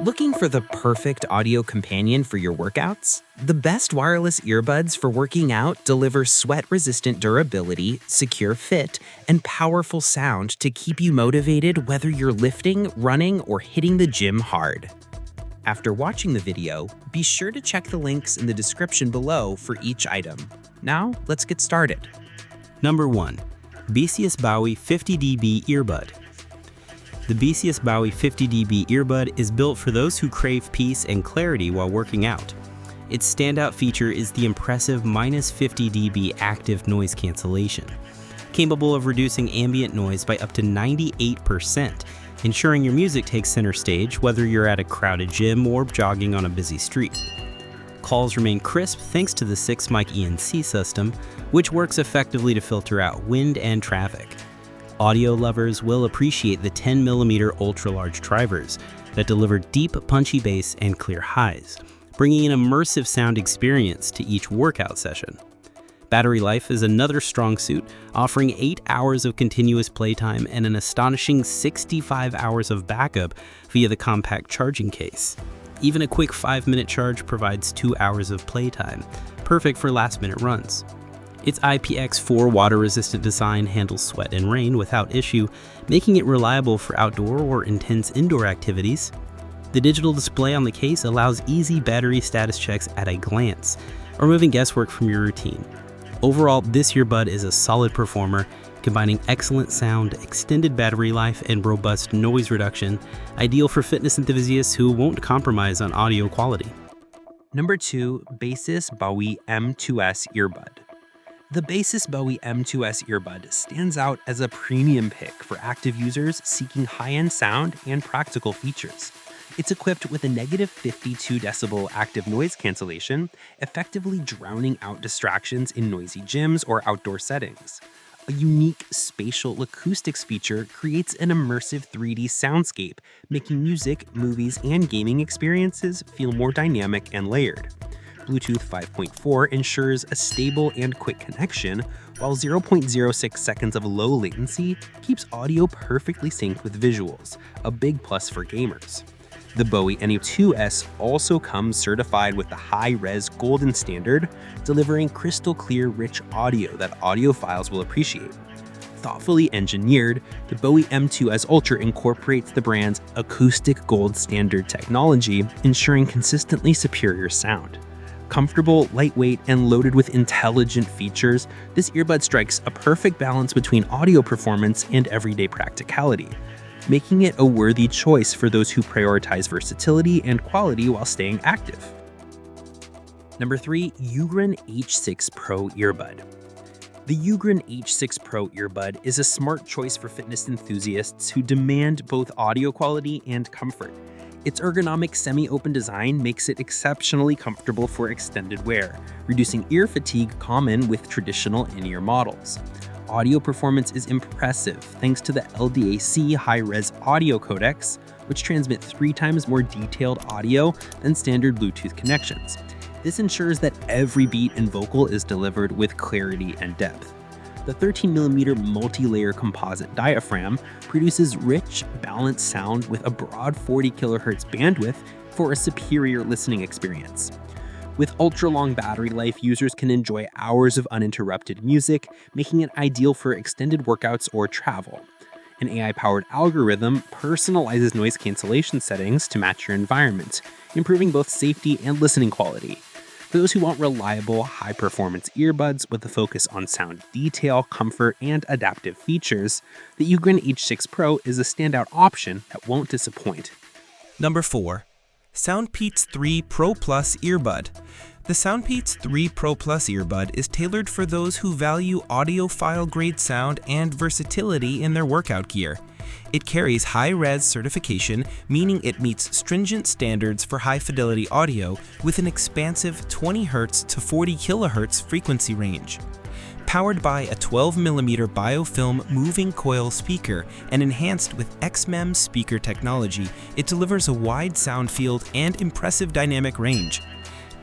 Looking for the perfect audio companion for your workouts? The best wireless earbuds for working out deliver sweat-resistant durability, secure fit, and powerful sound to keep you motivated whether you're lifting, running, or hitting the gym hard. After watching the video, be sure to check the links in the description below for each item. Now, let's get started. Number 1. Baseus Bowie 50 dB Earbud. The Baseus Bowie 50 dB earbud is built for those who crave peace and clarity while working out. Its standout feature is the impressive -50 dB active noise cancellation, capable of reducing ambient noise by up to 98%, ensuring your music takes center stage whether you're at a crowded gym or jogging on a busy street. Calls remain crisp thanks to the 6-mic ENC system, which works effectively to filter out wind and traffic. Audio lovers will appreciate the 10mm ultra-large drivers that deliver deep, punchy bass and clear highs, bringing an immersive sound experience to each workout session. Battery life is another strong suit, offering 8 hours of continuous playtime and an astonishing 65 hours of backup via the compact charging case. Even a quick 5-minute charge provides 2 hours of playtime, perfect for last-minute runs. Its IPX4 water-resistant design handles sweat and rain without issue, making it reliable for outdoor or intense indoor activities. The digital display on the case allows easy battery status checks at a glance, removing guesswork from your routine. Overall, this earbud is a solid performer, combining excellent sound, extended battery life, and robust noise reduction, ideal for fitness enthusiasts who won't compromise on audio quality. Number 2. Baseus Bowie M2S Earbud. The Baseus Bowie M2S earbud stands out as a premium pick for active users seeking high-end sound and practical features. It's equipped with a -52 decibel active noise cancellation, effectively drowning out distractions in noisy gyms or outdoor settings. A unique spatial acoustics feature creates an immersive 3D soundscape, making music, movies, and gaming experiences feel more dynamic and layered. Bluetooth 5.4 ensures a stable and quick connection, while 0.06 seconds of low latency keeps audio perfectly synced with visuals, a big plus for gamers. The Bowie M2S also comes certified with the high-res golden standard, delivering crystal clear, rich audio that audiophiles will appreciate. Thoughtfully engineered, the Bowie M2S Ultra incorporates the brand's acoustic gold standard technology, ensuring consistently superior sound. Comfortable, lightweight, and loaded with intelligent features, this earbud strikes a perfect balance between audio performance and everyday practicality, making it a worthy choice for those who prioritize versatility and quality while staying active. Number 3. Ugreen H6 Pro Earbud. The Ugreen H6 Pro Earbud is a smart choice for fitness enthusiasts who demand both audio quality and comfort. Its ergonomic semi-open design makes it exceptionally comfortable for extended wear, reducing ear fatigue common with traditional in-ear models. Audio performance is impressive thanks to the LDAC high-res audio codecs, which transmit 3 times more detailed audio than standard Bluetooth connections. This ensures that every beat and vocal is delivered with clarity and depth. The 13mm multi-layer composite diaphragm produces rich, balanced sound with a broad 40 kHz bandwidth for a superior listening experience. With ultra-long battery life, users can enjoy hours of uninterrupted music, making it ideal for extended workouts or travel. An AI-powered algorithm personalizes noise cancellation settings to match your environment, improving both safety and listening quality. For those who want reliable, high-performance earbuds with a focus on sound detail, comfort, and adaptive features, the Ugreen H6 Pro is a standout option that won't disappoint. Number 4. Soundpeats 3 Pro Plus Earbud. The Soundpeats 3 Pro Plus earbud is tailored for those who value audiophile-grade sound and versatility in their workout gear. It carries high-res certification, meaning it meets stringent standards for high-fidelity audio with an expansive 20 Hz to 40 kHz frequency range. Powered by a 12mm biofilm moving coil speaker and enhanced with XMEM speaker technology, it delivers a wide sound field and impressive dynamic range.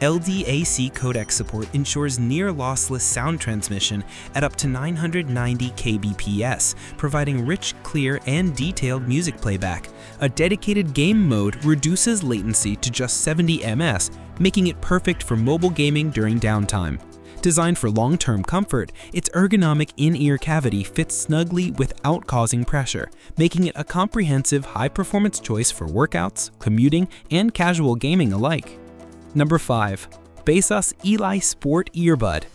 LDAC codec support ensures near-lossless sound transmission at up to 990 kbps, providing rich, clear, and detailed music playback. A dedicated game mode reduces latency to just 70 ms, making it perfect for mobile gaming during downtime. Designed for long-term comfort, its ergonomic in-ear cavity fits snugly without causing pressure, making it a comprehensive, high-performance choice for workouts, commuting, and casual gaming alike. Number 5. Baseus Eli Sport Earbud.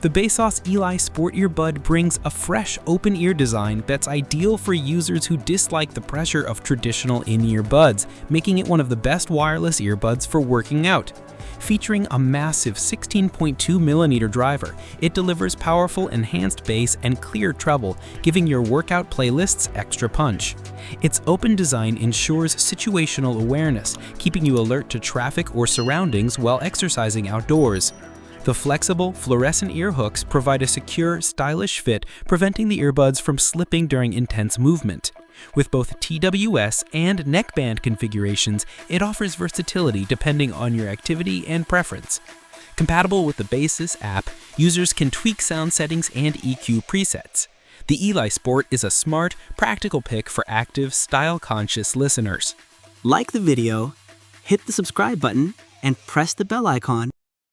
The Baseus Eli Sport Earbud brings a fresh, open-ear design that's ideal for users who dislike the pressure of traditional in-ear buds, making it one of the best wireless earbuds for working out. Featuring a massive 16.2mm driver, it delivers powerful enhanced bass and clear treble, giving your workout playlists extra punch. Its open design ensures situational awareness, keeping you alert to traffic or surroundings while exercising outdoors. The flexible, fluorescent ear hooks provide a secure, stylish fit, preventing the earbuds from slipping during intense movement. With both TWS and neckband configurations, it offers versatility depending on your activity and preference. Compatible with the Baseus app, users can tweak sound settings and EQ presets. The Eli Sport is a smart, practical pick for active, style-conscious listeners. Like the video, hit the subscribe button, and press the bell icon